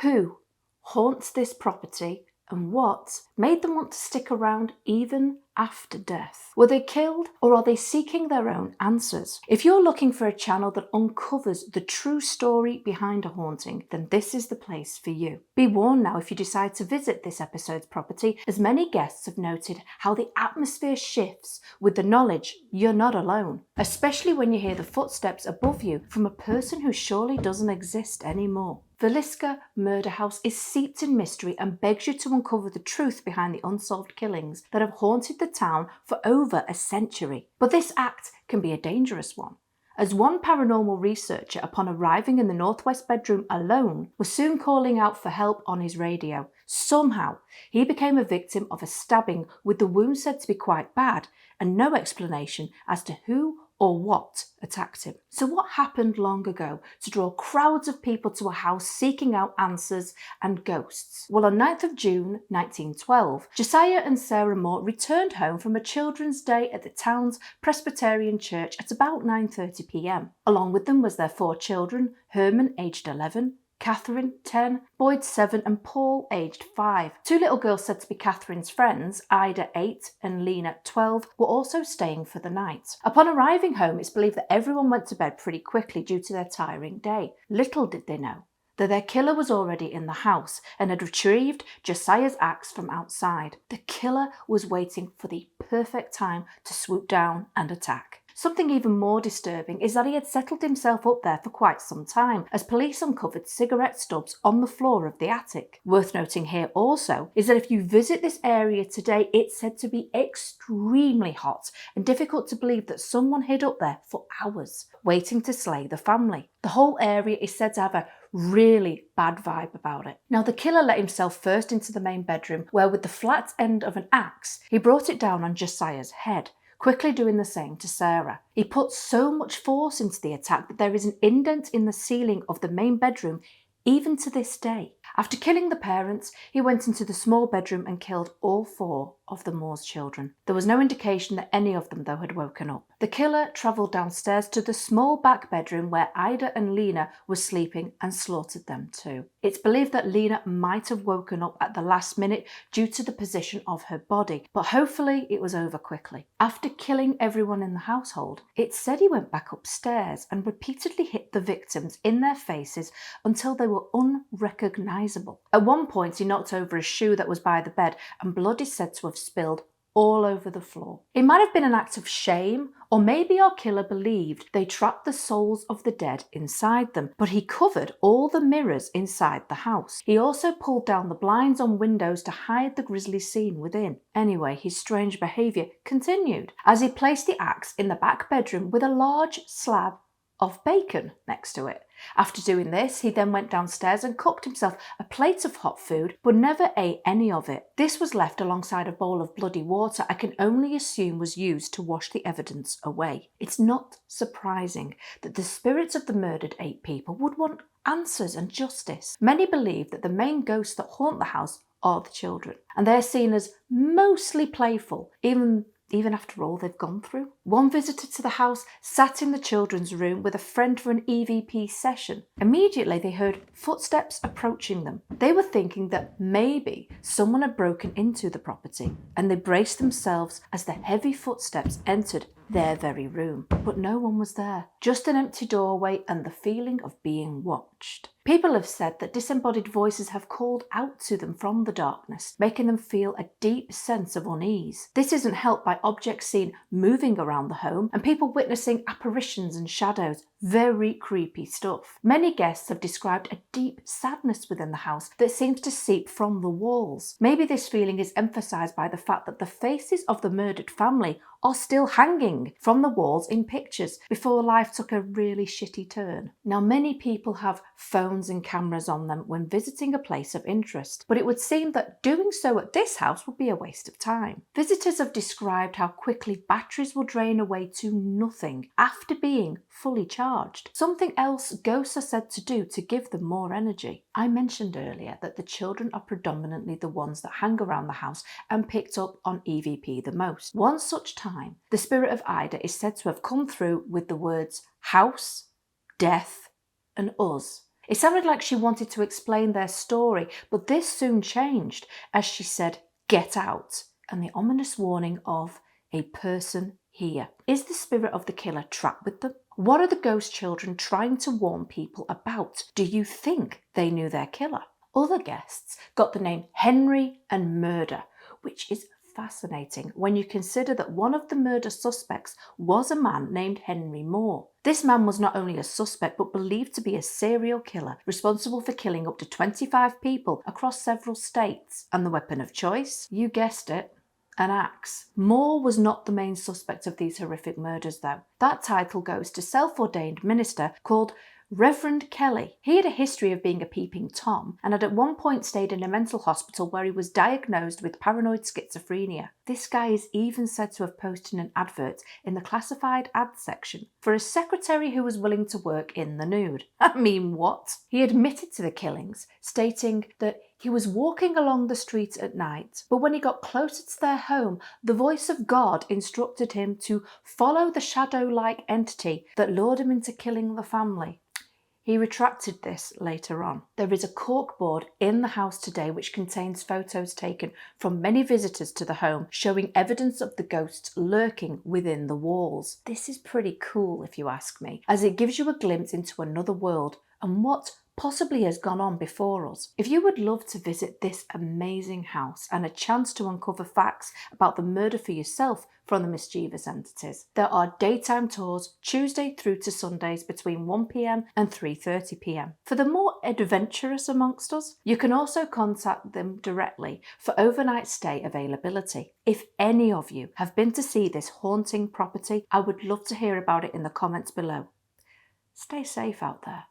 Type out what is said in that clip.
Who haunts this property and what made them want to stick around even after death? Were they killed, or are they seeking their own answers? If you're looking for a channel that uncovers the true story behind a haunting, then this is the place for you. Be warned now if you decide to visit this episode's property, as many guests have noted how the atmosphere shifts with the knowledge you're not alone, especially when you hear the footsteps above you from a person who surely doesn't exist anymore. Villisca Murder House is steeped in mystery and begs you to uncover the truth behind the unsolved killings that have haunted the town for over a century. But this act can be a dangerous one, as one paranormal researcher, upon arriving in the northwest bedroom alone, was soon calling out for help on his radio. Somehow, he became a victim of a stabbing with the wound said to be quite bad and no explanation as to who or what attacked him. So what happened long ago to draw crowds of people to a house seeking out answers and ghosts? Well, on 9th of June 1912, Josiah and Sarah Moore returned home from a children's day at the town's Presbyterian church at about 9:30 p.m. Along with them was their 4 children, Herman, aged 11, Catherine, 10, Boyd, 7 and Paul, aged 5. 2 little girls said to be Catherine's friends, Ida, 8 and Lena, 12, were also staying for the night. Upon arriving home, it's believed that everyone went to bed pretty quickly due to their tiring day. Little did they know that their killer was already in the house and had retrieved Josiah's axe from outside. The killer was waiting for the perfect time to swoop down and attack. Something even more disturbing is that he had settled himself up there for quite some time, as police uncovered cigarette stubs on the floor of the attic. Worth noting here also is that if you visit this area today, it's said to be extremely hot and difficult to believe that someone hid up there for hours, waiting to slay the family. The whole area is said to have a really bad vibe about it. Now, the killer let himself first into the main bedroom, where with the flat end of an axe, he brought it down on Josiah's head, quickly doing the same to Sarah. He put so much force into the attack that there is an indent in the ceiling of the main bedroom even to this day. After killing the parents, he went into the small bedroom and killed all 4 of the Moore's children. There was no indication that any of them, though, had woken up. The killer travelled downstairs to the small back bedroom where Ida and Lena were sleeping and slaughtered them too. It's believed that Lena might have woken up at the last minute due to the position of her body, but hopefully it was over quickly. After killing everyone in the household, it's said he went back upstairs and repeatedly hit the victims in their faces until they were unrecognisable. At one point, he knocked over a shoe that was by the bed, and blood is said to have spilled all over the floor. It might have been an act of shame, or maybe our killer believed they trapped the souls of the dead inside them, but he covered all the mirrors inside the house. He also pulled down the blinds on windows to hide the grisly scene within. Anyway, his strange behaviour continued as he placed the axe in the back bedroom with a large slab of bacon next to it. After doing this, he then went downstairs and cooked himself a plate of hot food, but never ate any of it. This was left alongside a bowl of bloody water I can only assume was used to wash the evidence away. It's not surprising that the spirits of the murdered 8 people would want answers and justice. Many believe that the main ghosts that haunt the house are the children, and they're seen as mostly playful, even after all they've gone through. One visitor to the house sat in the children's room with a friend for an EVP session. Immediately they heard footsteps approaching them. They were thinking that maybe someone had broken into the property, and they braced themselves as the heavy footsteps entered their very room. But no one was there, just an empty doorway and the feeling of being watched. People have said that disembodied voices have called out to them from the darkness, making them feel a deep sense of unease. This isn't helped by objects seen moving around the home and people witnessing apparitions and shadows. Very creepy stuff. Many guests have described a deep sadness within the house that seems to seep from the walls. Maybe this feeling is emphasised by the fact that the faces of the murdered family are still hanging from the walls in pictures before life took a really shitty turn. Now, many people have phones and cameras on them when visiting a place of interest, but it would seem that doing so at this house would be a waste of time. Visitors have described how quickly batteries will drain away to nothing after being fully charged. Something else ghosts are said to do to give them more energy. I mentioned earlier that the children are predominantly the ones that hang around the house and picked up on EVP the most. One such time, the spirit of Ida is said to have come through with the words house, death, and us. It sounded like she wanted to explain their story, but this soon changed as she said, "Get out," and the ominous warning of a person here. Is the spirit of the killer trapped with them? What are the ghost children trying to warn people about? Do you think they knew their killer? Other guests got the name Henry and Murder, which is fascinating when you consider that one of the murder suspects was a man named Henry Moore. This man was not only a suspect but believed to be a serial killer responsible for killing up to 25 people across several states. And the weapon of choice? You guessed it. An axe. Moore was not the main suspect of these horrific murders though. That title goes to self-ordained minister called Reverend Kelly. He had a history of being a peeping Tom and had at one point stayed in a mental hospital where he was diagnosed with paranoid schizophrenia. This guy is even said to have posted an advert in the classified ads section for a secretary who was willing to work in the nude. I mean, what? He admitted to the killings, stating that he was walking along the street at night, but when he got closer to their home, the voice of God instructed him to follow the shadow-like entity that lured him into killing the family. He retracted this later on. There is a corkboard in the house today which contains photos taken from many visitors to the home showing evidence of the ghosts lurking within the walls. This is pretty cool if you ask me, as it gives you a glimpse into another world and what possibly has gone on before us. If you would love to visit this amazing house and a chance to uncover facts about the murder for yourself from the mischievous entities, there are daytime tours Tuesday through to Sundays between 1 p.m. and 3:30 p.m. For the more adventurous amongst us, you can also contact them directly for overnight stay availability. If any of you have been to see this haunting property, I would love to hear about it in the comments below. Stay safe out there.